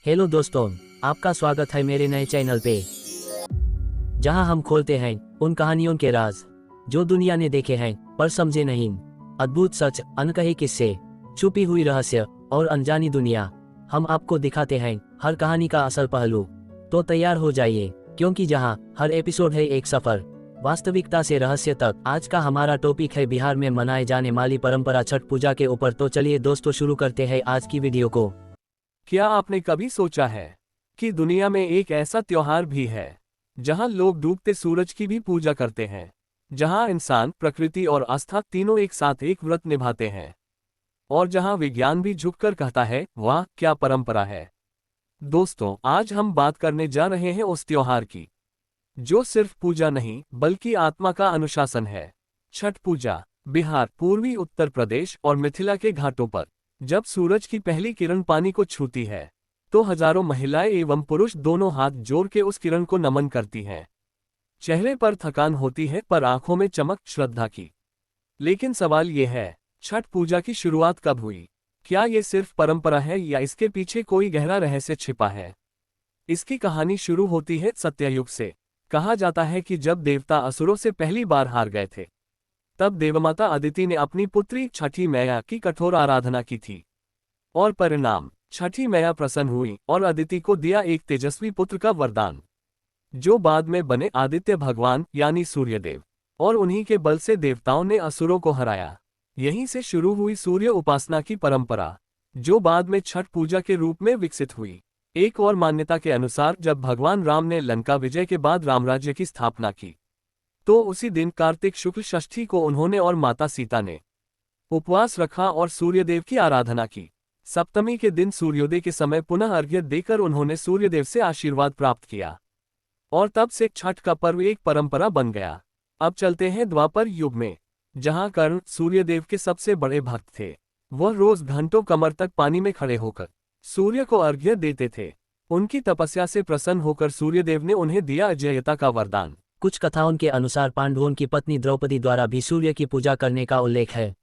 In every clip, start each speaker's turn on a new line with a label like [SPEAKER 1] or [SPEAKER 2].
[SPEAKER 1] Hello दोस्तों, आपका स्वागत है मेरे नए चैनल पे, जहां हम खोलते हैं उन कहानियों के राज जो दुनिया ने देखे हैं पर समझे नहीं। अद्भुत सच, अनकहे किस्से, छुपी हुई रहस्य और अनजानी दुनिया हम आपको दिखाते हैं हर कहानी का असल पहलू। तो तैयार हो जाइए, क्योंकि जहां हर एपिसोड है एक सफर वास्तविकता से रहस्य तक। आज का हमारा टॉपिक है बिहार में मनाए जाने वाली परंपरा छठ पूजा के ऊपर। तो चलिए दोस्तों, शुरू करते हैं आज की वीडियो को।
[SPEAKER 2] क्या आपने कभी सोचा है कि दुनिया में एक ऐसा त्योहार भी है जहां लोग डूबते सूरज की भी पूजा करते हैं, जहां इंसान, प्रकृति और आस्था तीनों एक साथ एक व्रत निभाते हैं, और जहां विज्ञान भी झुककर कहता है, वाह क्या परंपरा है। दोस्तों, आज हम बात करने जा रहे हैं उस त्योहार की जो सिर्फ पूजा नहीं बल्कि आत्मा का अनुशासन है। छठ पूजा बिहार, पूर्वी उत्तर प्रदेश और मिथिला के घाटों पर जब सूरज की पहली किरण पानी को छूती है तो हजारों महिलाएं एवं पुरुष दोनों हाथ जोड़ के उस किरण को नमन करती हैं। चेहरे पर थकान होती है पर आंखों में चमक श्रद्धा की। लेकिन सवाल ये है, छठ पूजा की शुरुआत कब हुई? क्या ये सिर्फ परंपरा है या इसके पीछे कोई गहरा रहस्य छिपा है? इसकी कहानी शुरू होती है सत्ययुग से। कहा जाता है कि जब देवता असुरों से पहली बार हार गए थे, तब देवमाता अदिति ने अपनी पुत्री छठी मैया की कठोर आराधना की थी, और परिणाम, छठी मैया प्रसन्न हुई और अदिति को दिया एक तेजस्वी पुत्र का वरदान, जो बाद में बने आदित्य भगवान यानी सूर्यदेव। और उन्हीं के बल से देवताओं ने असुरों को हराया। यहीं से शुरू हुई सूर्य उपासना की परंपरा, जो बाद में छठ पूजा के रूप में विकसित हुई। एक और मान्यता के अनुसार जब भगवान राम ने लंका विजय के बाद रामराज्य की स्थापना की, तो उसी दिन कार्तिक शुक्ल षष्ठी को उन्होंने और माता सीता ने उपवास रखा और सूर्यदेव की आराधना की। सप्तमी के दिन सूर्योदय के समय पुनः अर्घ्य देकर उन्होंने सूर्यदेव से आशीर्वाद प्राप्त किया, और तब से छठ का पर्व एक परंपरा बन गया। अब चलते हैं द्वापर युग में, जहां कर्ण सूर्यदेव के सबसे बड़े भक्त थे। वह रोज घंटों कमर तक पानी में खड़े होकर सूर्य को अर्घ्य देते थे। उनकी तपस्या से प्रसन्न होकर सूर्यदेव ने उन्हें दिया अजेयता का वरदान।
[SPEAKER 1] कुछ कथाओं के अनुसार पांडवों की पत्नी द्रौपदी द्वारा भी सूर्य की पूजा करने का उल्लेख है।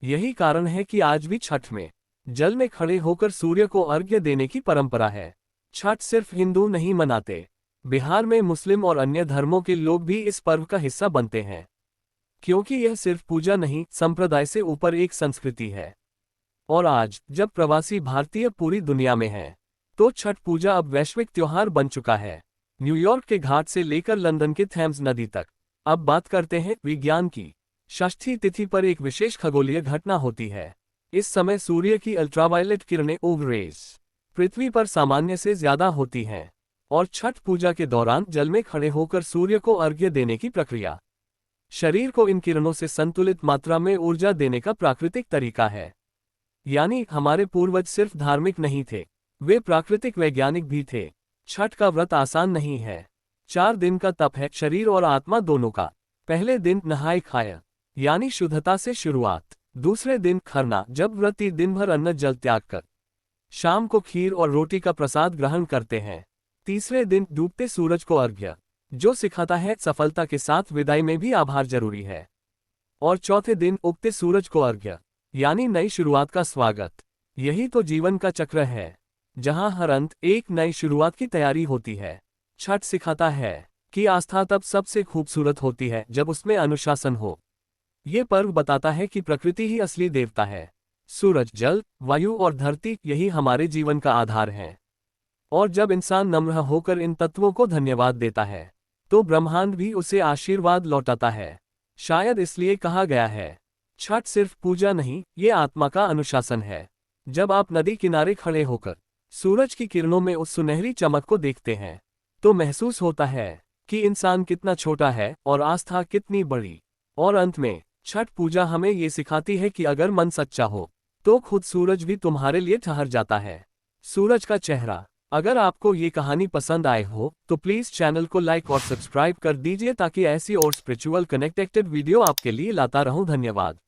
[SPEAKER 2] यही कारण है कि आज भी छठ में जल में खड़े होकर सूर्य को अर्घ्य देने की परंपरा है। छठ सिर्फ हिंदू नहीं मनाते, बिहार में मुस्लिम और अन्य धर्मों के लोग भी इस पर्व का हिस्सा बनते हैं, क्योंकि यह सिर्फ पूजा नहीं, संप्रदाय से ऊपर एक संस्कृति है। और आज जब प्रवासी भारतीय पूरी दुनिया में हैं, तो छठ पूजा अब वैश्विक त्योहार बन चुका है, न्यूयॉर्क के घाट से लेकर लंदन के थेम्स नदी तक। अब बात करते हैं विज्ञान की। षष्ठी तिथि पर एक विशेष खगोलीय घटना होती है। इस समय सूर्य की अल्ट्रावायलेट किरणें UV रेज पृथ्वी पर सामान्य से ज्यादा होती हैं, और छठ पूजा के दौरान जल में खड़े होकर सूर्य को अर्घ्य देने की प्रक्रिया शरीर को इन किरणों से संतुलित मात्रा में ऊर्जा देने का प्राकृतिक तरीका है। यानी हमारे पूर्वज सिर्फ धार्मिक नहीं थे, वे प्राकृतिक वैज्ञानिक भी थे। छठ का व्रत आसान नहीं है। 4 दिन का तप है, शरीर और आत्मा दोनों का। पहले दिन नहाय खाया यानी शुद्धता से शुरुआत। दूसरे दिन खरना, जब व्रती दिन भर अन्न जल त्याग कर शाम को खीर और रोटी का प्रसाद ग्रहण करते हैं। तीसरे दिन डूबते सूरज को अर्घ्य, जो सिखाता है सफलता के साथ विदाई में भी आभार जरूरी है। और चौथे दिन उगते सूरज को अर्घ्य, यानी नई शुरुआत का स्वागत। यही तो जीवन का चक्र है, जहां हर अंत एक नई शुरुआत की तैयारी होती है। छठ सिखाता है कि आस्था तब सबसे खूबसूरत होती है जब उसमें अनुशासन हो। ये पर्व बताता है कि प्रकृति ही असली देवता है। सूरज, जल, वायु और धरती, यही हमारे जीवन का आधार है। और जब इंसान नम्र होकर इन तत्वों को धन्यवाद देता है, तो ब्रह्मांड भी उसे आशीर्वाद लौटाता है। शायद इसलिए कहा गया है, छठ सिर्फ पूजा नहीं, ये आत्मा का अनुशासन है। जब आप नदी किनारे खड़े होकर सूरज की किरणों में उस सुनहरी चमक को देखते हैं, तो महसूस होता है कि इंसान कितना छोटा है और आस्था कितनी बड़ी। और अंत में छठ पूजा हमें ये सिखाती है कि अगर मन सच्चा हो, तो खुद सूरज भी तुम्हारे लिए ठहर जाता है। सूरज का चेहरा। अगर आपको ये कहानी पसंद आए हो तो प्लीज चैनल को लाइक और सब्सक्राइब कर दीजिए, ताकि ऐसी और स्पिरिचुअल कनेक्टेड वीडियो आपके लिए लाता रहूं। धन्यवाद।